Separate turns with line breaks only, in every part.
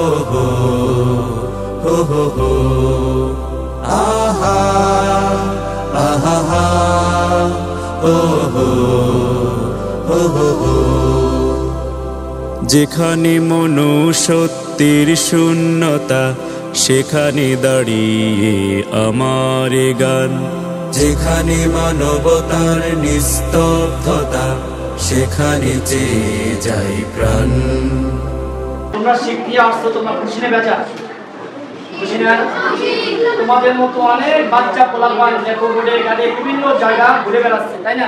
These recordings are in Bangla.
হো হো হো হো আহা আহা হা ও হো হো হো হো। যেখানে মনুষ্যত্বের শূন্যতা সেখানে দাঁড়িয়ে আমার গান, যেখানে মানবতার নিস্তব্ধতা সেখানে চেয়ে যাই প্রাণ।
তোমরা শিখতে আসছো, তোমরা খুশি না বেজা? খুশি না? তোমাদের মতো অনেক বাচ্চা পোলাপান দেখো রোডে ঘাটে বিভিন্ন জায়গা ঘুরে বেড়াচ্ছে, তাই না?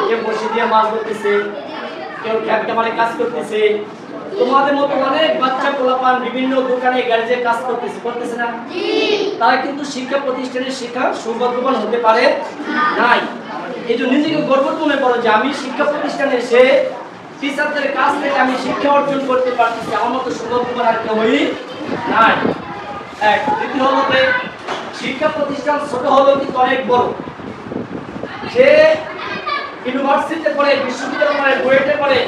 কেউ বসে দিয়ে মাছ ধরতেছে, কেউ খেত খামারে কাজ করতেছে। তোমাদের মতো অনেক বাচ্চা পোলাপান বিভিন্ন দোকানে গ্যারেজে কাজ করতেছে না? তারা কিন্তু শিক্ষা প্রতিষ্ঠানের শিক্ষা সুযোগবান হতে পারে নাই। এই জন্য নিজেকে গর্ব মনে করো যে আমি শিক্ষা প্রতিষ্ঠানে এসে টিচারদের কাছ থেকে আমি শিক্ষা অর্জন করতে পারতেছি, আমার মতো সুযোগবান আর কেউই নাই। এক দ্বিতীয় হলো যে শিক্ষা প্রতিষ্ঠান ছোট হলেও কিন্তু অনেক বড়। সে ইউনিভার্সিটিতে পড়ে, বিশ্ববিদ্যালয়ে পড়ে, বুয়েটে পড়ে,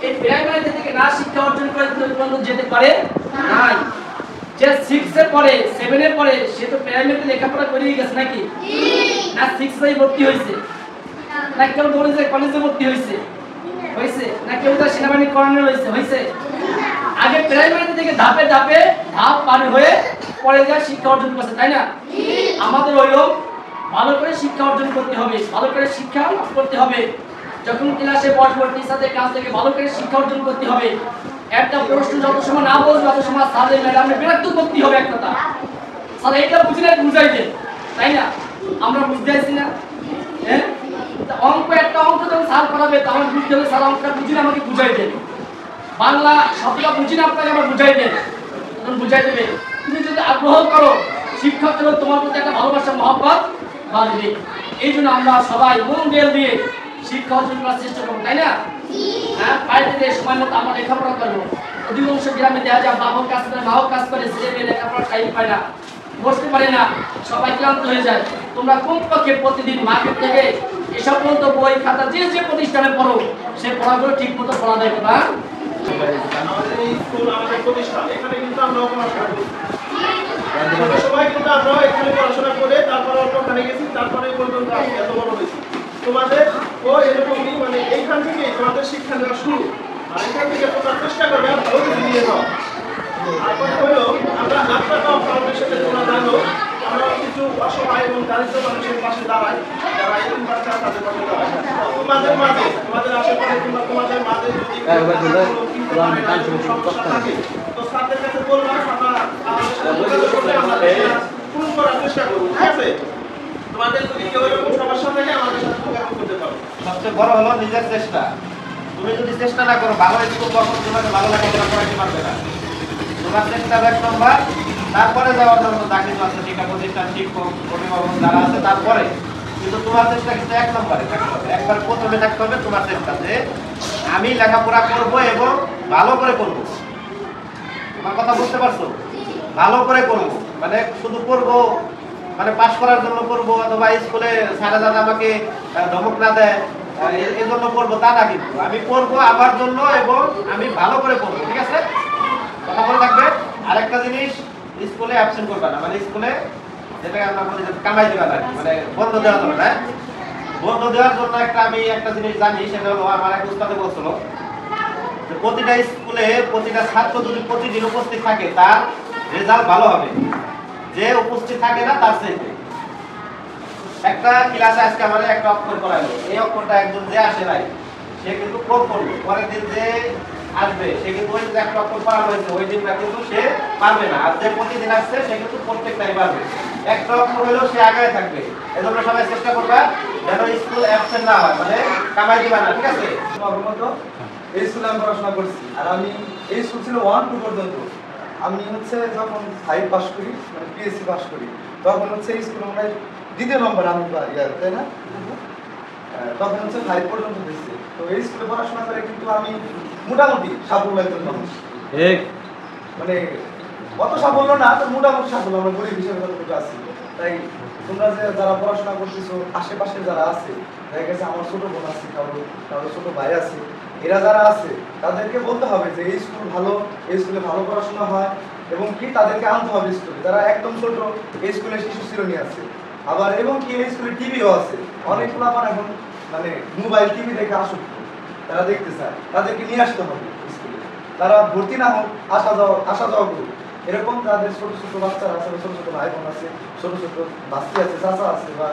এই প্রাইমারি থেকে না শিক্ষা অর্জন করে পর্যন্ত যেতে পারে নাই। যে 6 এ পড়ে 7 এ পড়ে সে তো প্রাইমারিতে লেখাপড়া করেই গেছে নাকি? না 6 এ ভর্তি হয়েছে, না কেউ কলেজে ভর্তি হয়েছে, না কেউ সেনাবাহিনী কর্নেল হয়েছে। আগে প্রাইমারি থেকে ধাপে ধাপে ধাপ পার হয়ে পরে যা শিক্ষা অর্জন করছে, তাই না? আমাদের ওইরকম ভালো করে শিক্ষা অর্জন করতে হবে, ভালো করে শিক্ষা লাভ করতে হবে। যখন ক্লাসে বসবো টিচারদের কাছ থেকে ভালো করে শিক্ষা অর্জন করতে হবে। একটা প্রশ্ন যত সময় না বলবো তত সময় স্যারের ম্যাডামে বিরক্ত করতে হবে। এক কথা, স্যার এইটা বুঝলে বুঝাই দেন, তাই না? আমরা বুঝতে আসছি না? হ্যাঁ, অঙ্ক একটা অঙ্ক যখন স্যার করাবে তখন বুঝতে হবে স্যার অঙ্কটা বুঝিয়ে আমাকে বুঝাই দেন। বাংলা শব্দটা বুঝিয়ে আপনাকে আবার বুঝাই দেন, তখন বুঝাই দেবে। তুমি যদি আগ্রহ করো শিক্ষক হলো তোমার প্রতি একটা ভালোবাসা মহব্বত বাড়বে। এই জন্য আমরা সবাই মন দিয়ে শিক্ষা অর্জন করার চেষ্টা করবো, তাই না? হ্যাঁ, বাড়িতে সময় মতো আমরা লেখাপড়া করবো। অধিকাংশ গ্রামে দেখা যায় বাবার কাজ করে, মাও কাজ করে, ছেলে মেয়ে লেখাপড়া টাইম পায় না, বসতে পারে না, সবাই ক্লান্ত হয়ে যায়। তোমরা কমপক্ষে প্রতিদিন মার্কেট থেকে এসব পর্যন্ত বই খাতা যে প্রতিষ্ঠানে পড়ো সে পড়াগুলো ঠিক মতো পড়া দেয় না।
আমাদের এই স্কুল, আমাদের প্রতিষ্ঠান, এখানে কিন্তু আমরা পড়াশোনা করি। সবাই কিন্তু আমরা এখানে পড়াশোনা করে তারপরে ওখানে গেছি, তারপরে পর্যন্ত এত বড় হয়েছি। তোমাদের ও এরকমই, মানে এইখান থেকে তোমাদের শিক্ষা নেওয়া শুরু, আর এখান থেকে তোমরা চেষ্টা করবে ভালো কিছু নিয়ে যাও। আর কথা হলো আমরা আপনারাও ফাউন্ডেশনে তোমরা জানো আমরা কিছু অসহায় এবং দারিদ্র মানুষের পাশে দাঁড়াই, যারা এরকম বাচ্চা তাদের পাশে দাঁড়ায়। তোমাদের মাঝে, তোমাদের আশেপাশে কিংবা তোমাদের মাঝে যদি সমস্যা থাকে তো স্যারদের কাছে বলবা, আমরা আমাদের সাথে যোগাযোগ করলে আমরা পূরণ করার চেষ্টা করবো, ঠিক আছে? তোমাদের যদি কেউ এরকম সমস্যা থাকে আমাদের সাথে যোগাযোগ করতে পারো।
সবচেয়ে বড় হলো নিজের চেষ্টা। তুমি যদি চেষ্টা না করো ভালো স্কুল কখন তোমাকে ভালো লেখাপড়া করাতে পারবে না। তোমার চেষ্টা 1 নম্বর, তারপরে যাওয়ার জন্য চাকরি আছে, শিক্ষা প্রতিষ্ঠান, শিক্ষক, অভিভাবক যারা আছে তারপরে। কিন্তু তোমার চেষ্টা কিন্তু 1 নম্বরে থাকতে হবে, একবার প্রথমে থাকতে হবে তোমার চেষ্টা যে আমি লেখাপড়া করবো এবং ভালো করে করবো। তোমার কথা বুঝতে পারছো? ভালো করে করবো মানে শুধু করবো মানে পাস করার জন্য করবো, অথবা স্কুলে স্যারেরা যাতে আমাকে ধমক না দেয় এই জন্য করবো তা না, কিন্তু আমি করবো আমার জন্য এবং আমি ভালো করে করবো, ঠিক আছে? কথা বলে থাকবে। আরেকটা জিনিস, স্কুলে অ্যাবসেন্ট করবে না, মানে স্কুলে যেটাকে আমরা বলি কামাই দিবা না, মানে বন্ধ দেওয়া যাবে না। বন্ধ দেওয়ার জন্য আমি একটা জিনিস জানি, সেটা হলো আমার এক উস্তাদে বলছিল যে প্রতিটা স্কুলে প্রতিটা ছাত্র যদি প্রতিদিন উপস্থিত থাকে তার রেজাল্ট ভালো হবে, যে উপস্থিত থাকে না তার চাইতে। একটা ক্লাসে আজকে আমাদের একটা অক্ষর করাইলো, এই অক্ষরটা একজন যে আসে নাই সে কিন্তু কম করলো, পরের দিন যে আসবে সে কিন্তু ওই যে একটা অক্ষর করানো হয়েছে ওই দিনটা কিন্তু সে পারবে না, আর যে প্রতিদিন আসছে সে কিন্তু প্রত্যেকটাই পারবে। একটা অক্ষর হলেও সে আগায় থাকবে। এজন্য সবাই চেষ্টা করবে যেন স্কুল অ্যাবসেন্ট না হয়, মানে কামাই দিবা না, ঠিক আছে?
এই স্কুলে আমি পড়াশোনা করছি, আর আমি এই স্কুল ছিল 1-2 পর্যন্ত। আমি যখন 5 পাস করি, মানে পিএসসি পাস করি, তখন এই স্কুলে মানে 2য় নম্বর আমি তাই না? তখন 5 পর্যন্ত হয়েছে। তো এই স্কুলে পড়াশোনা করে কিন্তু আমি মোটামুটি সাফল্য একজন মানুষ, মানে অত সাফল্য না, তো মোটামুটি সাফল্য, আমরা গরিব হিসেবে যতটুকু আছি। তাই তোমরা যে যারা পড়াশোনা করতেছো, আশেপাশে যারা আছে, দেখা গেছে আমার ছোট বোন আছে, কারো ছোট ভাই আছে, এরা যারা আছে তাদেরকে বলতে হবে যে এই স্কুল ভালো, এই স্কুলে ভালো পড়াশোনা হয়, এবং কি তাদেরকে আনতে হবে স্কুলে। যারা একদম ছোট, এই স্কুলে শিশু শ্রেণী আছে, আবার এবং কি এই স্কুলে টিভিও আছে। অনেকগুলো আমার এখন মানে মোবাইল টিভি দেখে আসক্ত, তারা দেখতে চায়, তাদেরকে নিয়ে আসতে হবে স্কুলে। তারা ভর্তি না হোক, আসা যাওয়া করুক। এরকম তাদের ছোট ছোট বাচ্চারা আছে, ছোট ছোট ভাই বোন আছে, ছোট ছোট বাচ্চা আছে, চাচা আছে, বা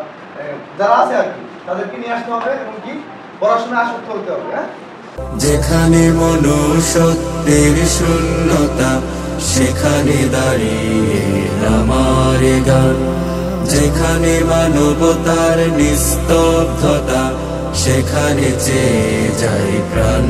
যারা আছে আর কি, তাদেরকে নিয়ে আসতে হবে এবং কি পড়াশোনায় আসক্ত হতে হবে। হ্যাঁ,
যেখানে মনুষ্যত্বের শূন্যতা, সেখানে দাঁড়িয়ে আমার গান। যেখানে মানবতার নিস্তব্ধতা, সেখানে চেয়ে যায় প্রাণ।